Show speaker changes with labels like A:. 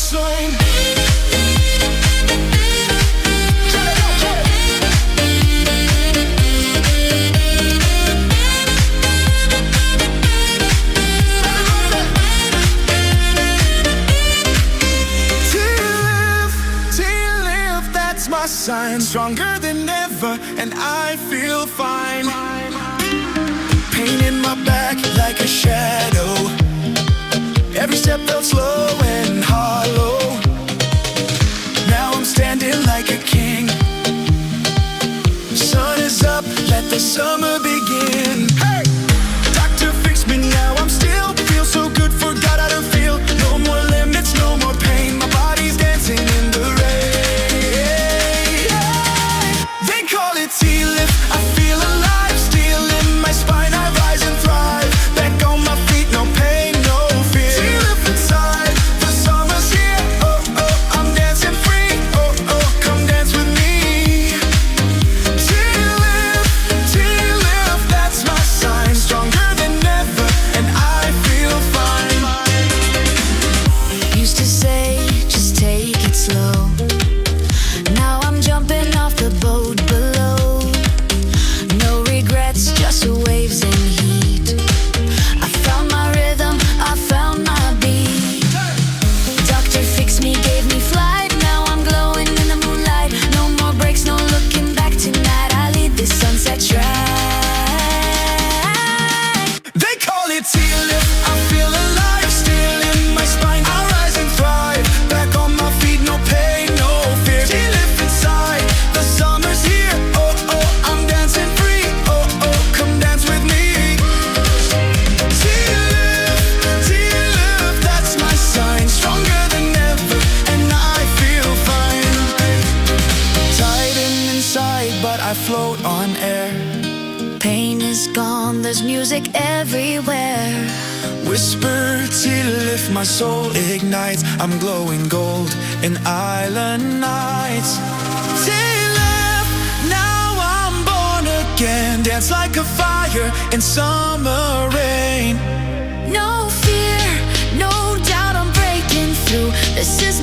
A: Kaohsiung. My sign, stronger than ever, and I feel fine. Pain in my back like a shadow. Every step felt slow and hollow. Now I'm standing like a king. Sun is up, let the summer begin. Hey! Doctor fixed me now, I'm still feel so good, forgot how to feel. No more limits, no more pain. My body's dancing in the rain. I feel alive, still in my spine, I rise and thrive. Back on my feet, no pain, no fear. T-lift inside, the summer's here. Oh, oh, I'm dancing free. Oh, oh, come dance with me. T-lift, that's my sign. Stronger than ever, and I feel fine.
B: Used to say, just take it slow. Now I'm jumping off the boat below. Just waves and heat. I found my rhythm, I found my beat. Doctor fixed me, gave me flight. Now I'm glowing in the moonlight. No more breaks, no looking back tonight. I lead this sunset track.
A: They call it T-lift. I feel alive, still in my spine. I rise and thrive. Back on my feet, no pain, no fear. T-lift inside, the summer's here. Oh, oh, I'm dancing free. I float on air.
B: Pain is gone, there's music everywhere.
A: Whisper T-lift, my soul ignites. I'm glowing gold in island nights. T-lift, now I'm born again. Dance like a fire in summer rain.
B: No fear, no doubt, I'm breaking through. This is